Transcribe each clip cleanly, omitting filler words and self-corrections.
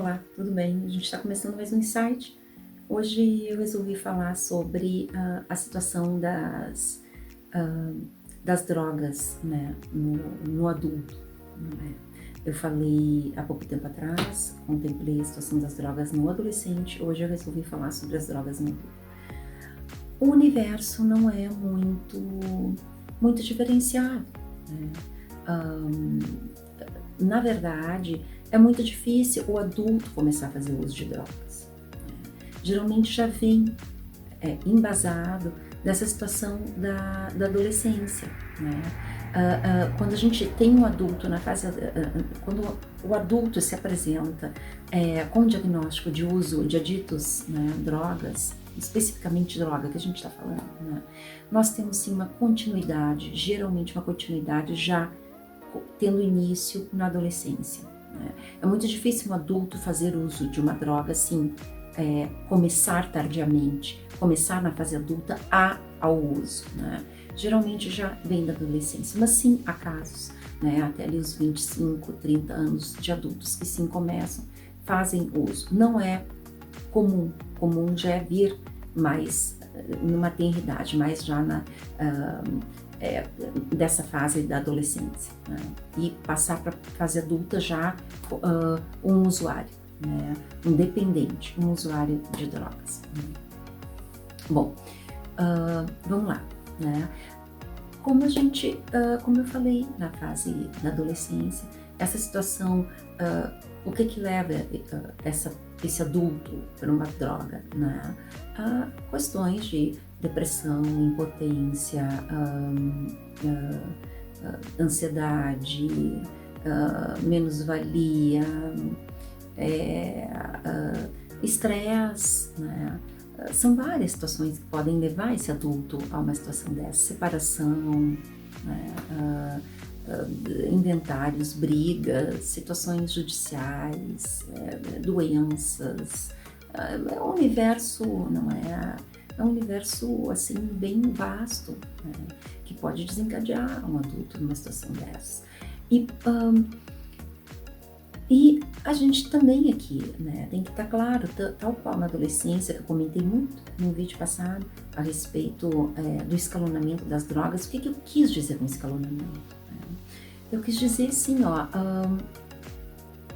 Olá, tudo bem? A gente está começando mais um insight. Hoje eu resolvi falar sobre a situação das drogas, né, no adulto. Né? Eu falei há pouco tempo atrás, contemplei a situação das drogas no adolescente, hoje eu resolvi falar sobre as drogas no adulto. O universo não é muito diferenciado, né? Na verdade, é muito difícil o adulto começar a fazer uso de drogas. Geralmente já vem embasado nessa situação da adolescência, né? Quando a gente tem um adulto na fase, quando o adulto se apresenta com diagnóstico de uso de aditos, né, drogas, especificamente droga que a gente está falando, né, nós temos sim uma continuidade, geralmente uma continuidade já tendo início na adolescência. Né? É muito difícil um adulto fazer uso de uma droga assim, começar tardiamente, começar na fase adulta ao uso. Né? Geralmente já vem da adolescência, mas sim há casos, né, até ali os 25, 30 anos de adultos que sim começam, fazem uso. Não é comum, comum já é vir mais numa tenridade, mais já dessa fase da adolescência, né? E passar para a fase adulta já um usuário, né? Um dependente, um usuário de drogas. Bom, vamos lá, né? Como eu falei na fase da adolescência, essa situação, o que leva esse adulto para uma droga, né? A questões de depressão, impotência, ansiedade, menos-valia, estresse, né? São várias situações que podem levar esse adulto a uma situação dessa, separação, né? Inventários, brigas, situações judiciais, doenças. É um universo, não é? É um universo assim bem vasto, né, que pode desencadear um adulto numa situação dessa. E a gente também aqui, né, tem que estar claro, tal qual na adolescência, que eu comentei muito no vídeo passado a respeito do escalonamento das drogas. O que eu quis dizer com escalonamento? Né? Eu quis dizer assim, ó,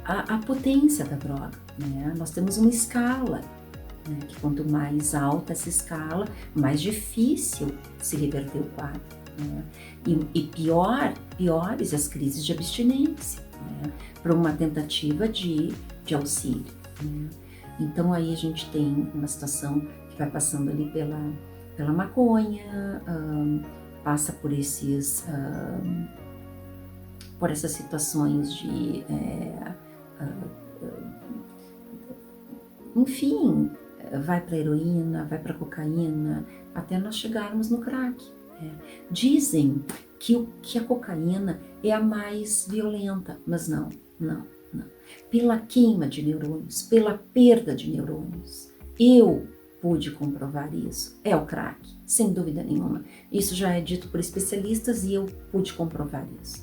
a potência da droga, né? Nós temos uma escala, né, que quanto mais alta essa escala, mais difícil se reverter o quadro, né? E piores as crises de abstinência, né, para uma tentativa de auxílio. Né? Então aí a gente tem uma situação que vai passando ali pela maconha, passa por por essas situações de enfim, vai para a heroína, vai para a cocaína, até nós chegarmos no crack. Dizem que a cocaína é a mais violenta, mas não. Pela queima de neurônios, pela perda de neurônios, eu pude comprovar isso. É o crack, sem dúvida nenhuma. Isso já é dito por especialistas e eu pude comprovar isso.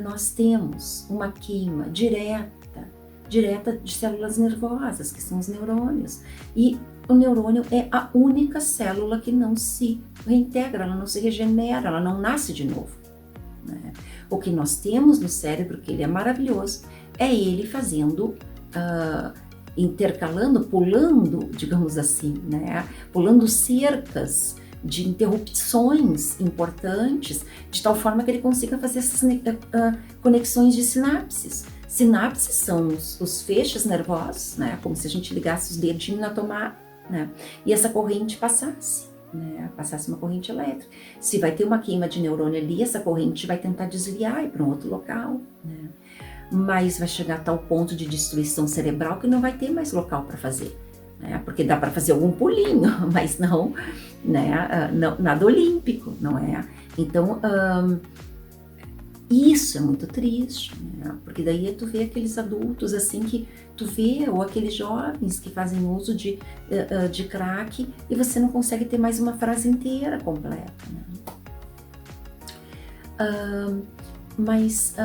Nós temos uma queima direta de células nervosas, que são os neurônios. E o neurônio é a única célula que não se reintegra, ela não se regenera, ela não nasce de novo. Né? O que nós temos no cérebro, que ele é maravilhoso, é ele fazendo, intercalando, pulando, digamos assim, né? Pulando cercas de interrupções importantes, de tal forma que ele consiga fazer essas conexões de sinapses. Sinapses são os feixes nervosos, né? Como se a gente ligasse os dedinhos na tomada, né? E essa corrente passasse, né? Passasse uma corrente elétrica. Se vai ter uma queima de neurônio ali, essa corrente vai tentar desviar e ir para um outro local, né? Mas vai chegar a tal ponto de destruição cerebral que não vai ter mais local para fazer, né? Porque dá para fazer algum pulinho, mas não, né? Não, nada olímpico, não é? Então, isso é muito triste, né? Porque daí tu vê aqueles adultos assim que tu vê, ou aqueles jovens que fazem uso de crack e você não consegue ter mais uma frase inteira completa, né? Mas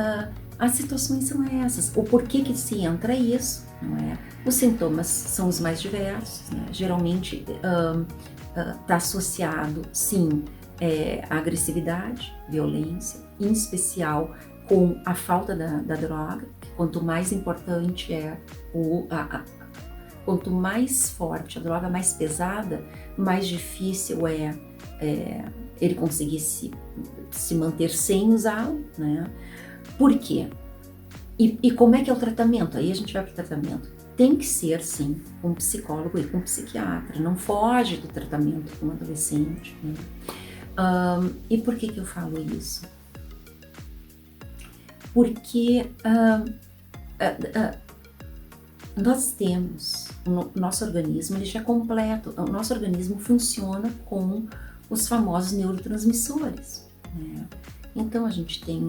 as situações são essas. O porquê que se entra isso, não é? Os sintomas são os mais diversos, né? Geralmente está associado, sim, à agressividade, violência, em especial com a falta da droga, que quanto mais importante quanto mais forte a droga, mais pesada, mais difícil ele conseguir se manter sem usá-lo, né? Por quê? E como é que é o tratamento? Aí a gente vai para o tratamento. Tem que ser, sim, com um psicólogo e com um psiquiatra. Não foge do tratamento com um adolescente, né? E por que eu falo isso? Porque nós temos, o nosso organismo, ele já é completo. O nosso organismo funciona com os famosos neurotransmissores, né? Então a gente tem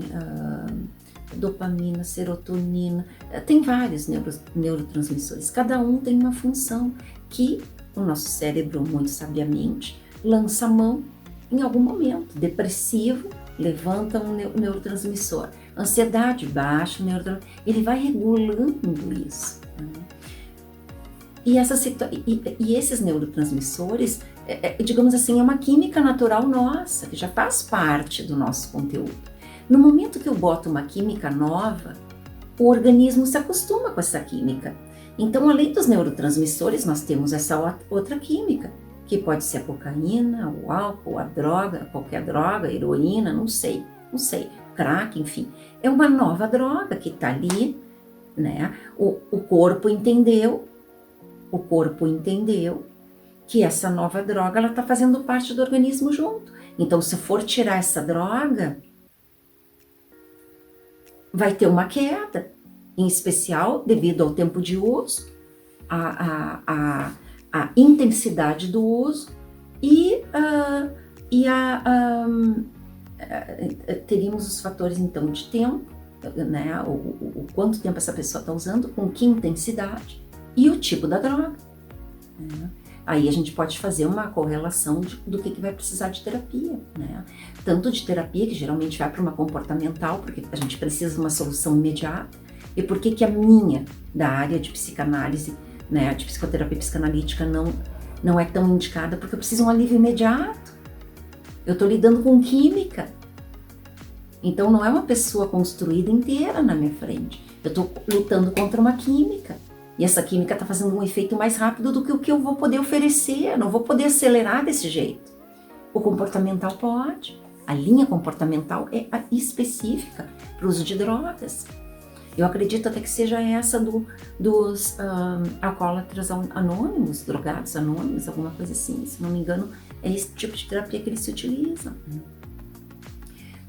dopamina, serotonina, tem vários neurotransmissores. Cada um tem uma função que o nosso cérebro, muito sabiamente, lança a mão em algum momento. Depressivo, levanta um neurotransmissor. Ansiedade, baixa o neurotransmissor. Ele vai regulando isso, né? E esses neurotransmissores, digamos assim, é uma química natural nossa, que já faz parte do nosso conteúdo. No momento que eu boto uma química nova, o organismo se acostuma com essa química. Então, além dos neurotransmissores, nós temos essa outra química, que pode ser a cocaína, o álcool, a droga, qualquer droga, heroína, não sei, crack, enfim. É uma nova droga que está ali, né? O corpo entendeu que essa nova droga ela está fazendo parte do organismo junto. Então, se for tirar essa droga, vai ter uma queda, em especial devido ao tempo de uso, a intensidade do uso teríamos os fatores então de tempo, né? O quanto tempo essa pessoa está usando, com que intensidade e o tipo da droga, né? Aí a gente pode fazer uma correlação do que vai precisar de terapia, né? Tanto de terapia, que geralmente vai para uma comportamental, porque a gente precisa de uma solução imediata, e por que a minha, da área de psicanálise, né, de psicoterapia psicanalítica, não é tão indicada, porque eu preciso de um alívio imediato. Eu estou lidando com química. Então não é uma pessoa construída inteira na minha frente. Eu estou lutando contra uma química. E essa química está fazendo um efeito mais rápido do que o que eu vou poder oferecer. Eu não vou poder acelerar desse jeito. O comportamental pode. A linha comportamental é específica para o uso de drogas. Eu acredito até que seja essa dos alcoólatras anônimos, drogados anônimos, alguma coisa assim. Se não me engano, é esse tipo de terapia que eles se utilizam.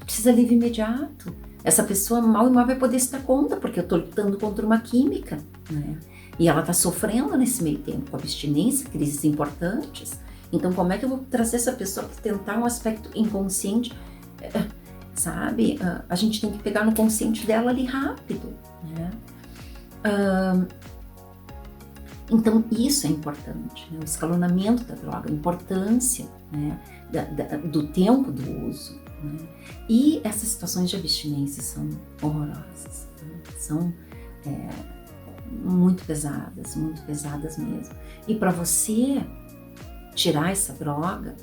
Precisa alívio imediato. Essa pessoa mal e mal vai poder se dar conta, porque eu estou lutando contra uma química, né? E ela está sofrendo nesse meio tempo, com abstinência, crises importantes. Então, como é que eu vou trazer essa pessoa para tentar um aspecto inconsciente? Sabe? A gente tem que pegar no consciente dela ali rápido, né? Então, isso é importante, né? O escalonamento da droga, a importância, né, do tempo do uso, né? E essas situações de abstinência são horrorosas, né? São muito pesadas mesmo. E para você tirar essa droga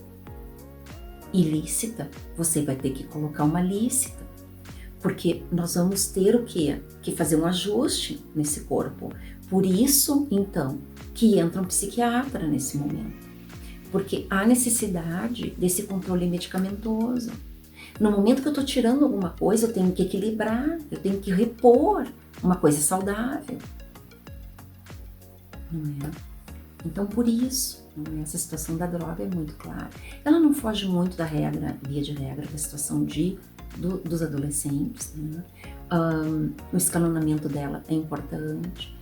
ilícita, você vai ter que colocar uma lícita, porque nós vamos ter o quê? Que fazer um ajuste nesse corpo. Por isso, então, que entra um psiquiatra nesse momento, porque há necessidade desse controle medicamentoso. No momento que eu estou tirando alguma coisa, eu tenho que equilibrar, eu tenho que repor uma coisa saudável, não é? Então, por isso, essa situação da droga é muito clara. Ela não foge muito da regra, via de regra, da situação dos adolescentes, né? O escalonamento dela é importante.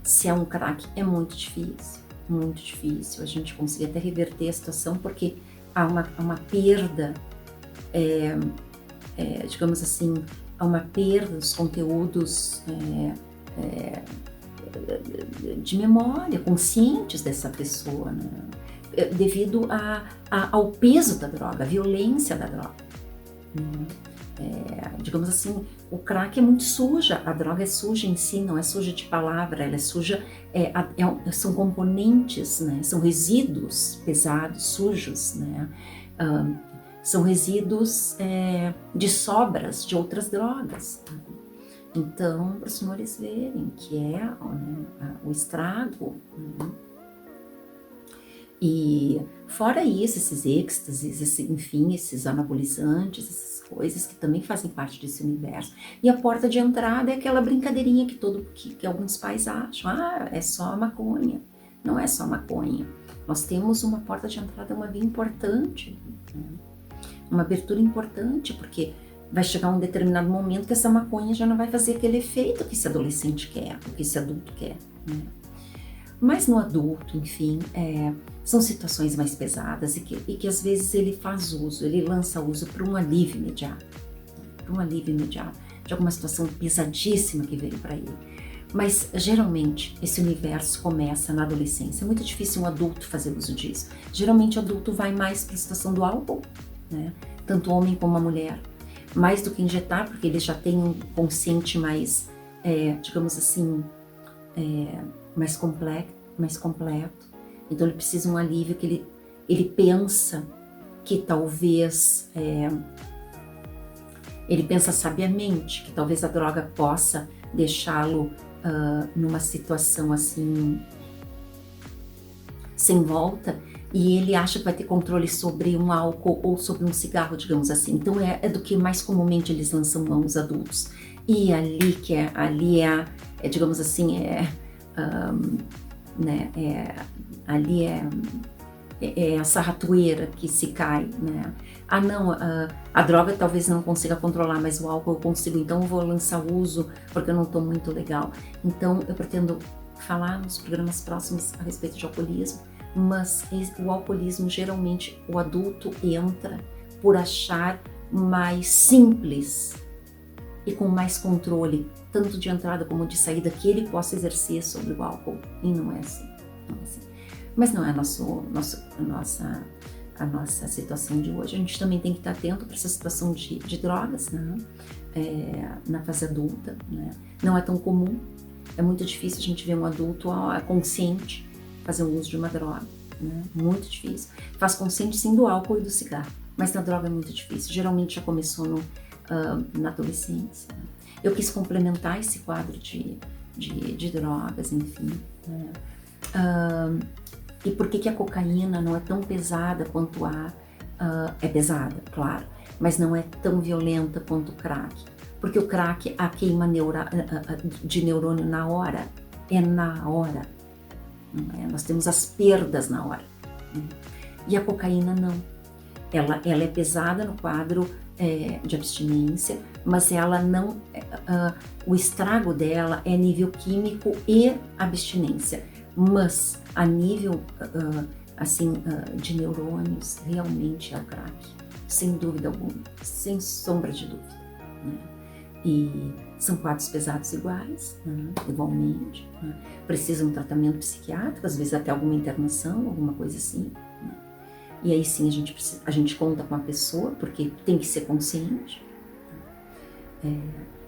Se é um crack, é muito difícil a gente conseguir até reverter a situação, porque há uma perda, digamos assim, há uma perda dos conteúdos de memória, conscientes dessa pessoa, né? Devido ao peso da droga, à violência da droga, né? Digamos assim, o crack é muito suja, a droga é suja em si, não é suja de palavra, ela é suja, são componentes, né? São resíduos pesados, sujos, né? São resíduos de sobras de outras drogas. Então, para os senhores verem que o estrago, né? E fora isso, esses êxtases, enfim, esses anabolizantes, essas coisas que também fazem parte desse universo. E a porta de entrada é aquela brincadeirinha que alguns pais acham, é só maconha. Não é só maconha. Nós temos uma porta de entrada, uma via importante, né? Uma abertura importante, porque vai chegar um determinado momento que essa maconha já não vai fazer aquele efeito que esse adolescente quer, ou que esse adulto quer, né? Mas no adulto, enfim, são situações mais pesadas e que às vezes ele faz uso, ele lança uso para um alívio imediato, de alguma situação pesadíssima que veio para ele. Mas geralmente esse universo começa na adolescência. É muito difícil um adulto fazer uso disso. Geralmente o adulto vai mais para a situação do álcool, né? Tanto o homem como a mulher, mais do que injetar, porque ele já tem um consciente mais, digamos assim, mais completo. Então ele precisa de um alívio que ele pensa que talvez, ele pensa sabiamente que talvez a droga possa deixá-lo numa situação assim, sem volta, e ele acha que vai ter controle sobre um álcool ou sobre um cigarro, digamos assim. Então é do que mais comumente eles lançam mão os adultos. E digamos assim, né? Ali é essa ratoeira que se cai, né? Não, a droga talvez eu não consiga controlar, mas o álcool eu consigo, então eu vou lançar o uso porque eu não estou muito legal. Então eu pretendo falar nos programas próximos a respeito de alcoolismo, mas o alcoolismo geralmente o adulto entra por achar mais simples e com mais controle, tanto de entrada como de saída, que ele possa exercer sobre o álcool. E não é assim. Mas não é a nossa situação de hoje. A gente também tem que estar atento para essa situação de drogas, né? Na fase adulta, né? Não é tão comum. É muito difícil a gente ver um adulto consciente fazer o uso de uma droga, né? Muito difícil. Faz consciente sim do álcool e do cigarro, mas na droga é muito difícil. Geralmente já começou na adolescência. Eu quis complementar esse quadro de drogas, enfim, né? E por que a cocaína não é tão pesada quanto é pesada, claro, mas não é tão violenta quanto o crack? Porque o crack, a queima de neurônio na hora, é na hora. Não é? Nós temos as perdas na hora. E a cocaína não. Ela é pesada no quadro de abstinência, mas ela não, o estrago dela é nível químico e abstinência, mas a nível de neurônios realmente é o crack, sem dúvida alguma, sem sombra de dúvida, né? E são quadros pesados iguais, né? Igualmente, né? Precisam de um tratamento psiquiátrico, às vezes até alguma internação, alguma coisa assim, né? E aí sim a gente conta com a pessoa, porque tem que ser consciente.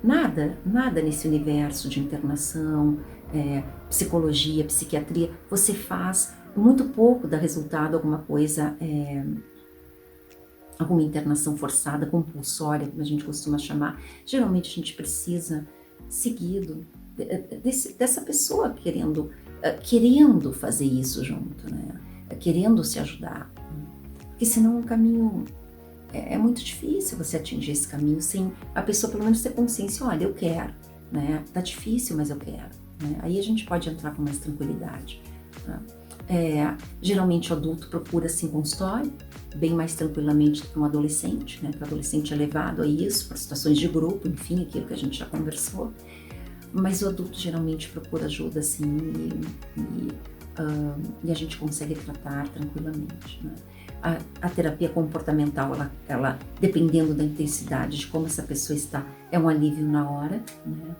Nada nesse universo de internação, psicologia, psiquiatria, você faz muito pouco dá resultado alguma coisa, alguma internação forçada, compulsória, como a gente costuma chamar. Geralmente a gente precisa seguido dessa pessoa querendo fazer isso junto, né? Querendo se ajudar. Porque senão o caminho é muito difícil você atingir esse caminho sem a pessoa pelo menos ter consciência, olha, eu quero, né? Tá difícil, mas eu quero, né? Aí a gente pode entrar com mais tranquilidade, tá? Geralmente o adulto procura assim consultório, bem mais tranquilamente do que um adolescente, né? Porque o adolescente é levado a isso, para situações de grupo, enfim, aquilo que a gente já conversou. Mas o adulto geralmente procura ajuda assim e a gente consegue tratar tranquilamente, né? A terapia comportamental, ela, dependendo da intensidade de como essa pessoa está, é um alívio na hora, né?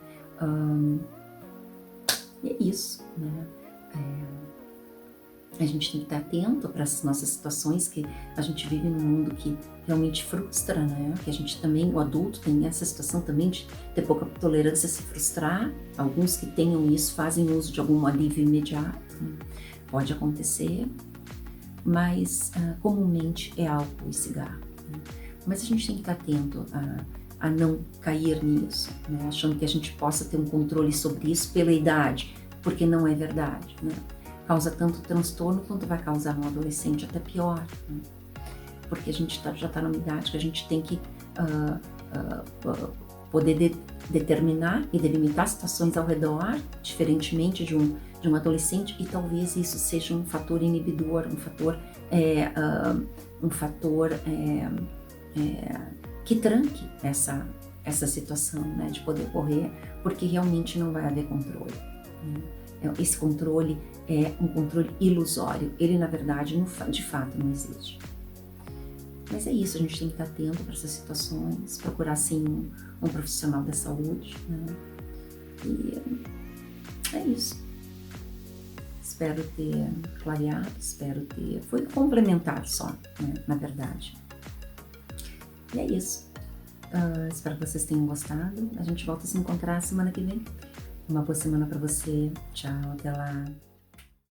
E é isso, né? A gente tem que estar atento para essas nossas situações, que a gente vive num mundo que realmente frustra, né? Que a gente também, o adulto tem essa situação também de ter pouca tolerância a se frustrar. Alguns que tenham isso fazem uso de algum alívio imediato, né? Pode acontecer, mas comumente é álcool e cigarro, né? Mas a gente tem que estar atento a não cair nisso, né? Achando que a gente possa ter um controle sobre isso pela idade, porque não é verdade, né? Causa tanto transtorno quanto vai causar no adolescente, até pior, né? Porque a gente já está numa idade que a gente tem que poder determinar e delimitar situações ao redor, diferentemente de um adolescente, e talvez isso seja um fator inibidor, um fator que tranque essa situação, né, de poder correr, porque realmente não vai haver controle, né? Esse controle é um controle ilusório, ele na verdade, de fato, não existe. Mas é isso, a gente tem que estar atento para essas situações, procurar sim um profissional da saúde, né? E é isso. Espero ter clareado, foi complementar só, né, na verdade. E é isso. Espero que vocês tenham gostado. A gente volta a se encontrar semana que vem. Uma boa semana para você. Tchau, até lá.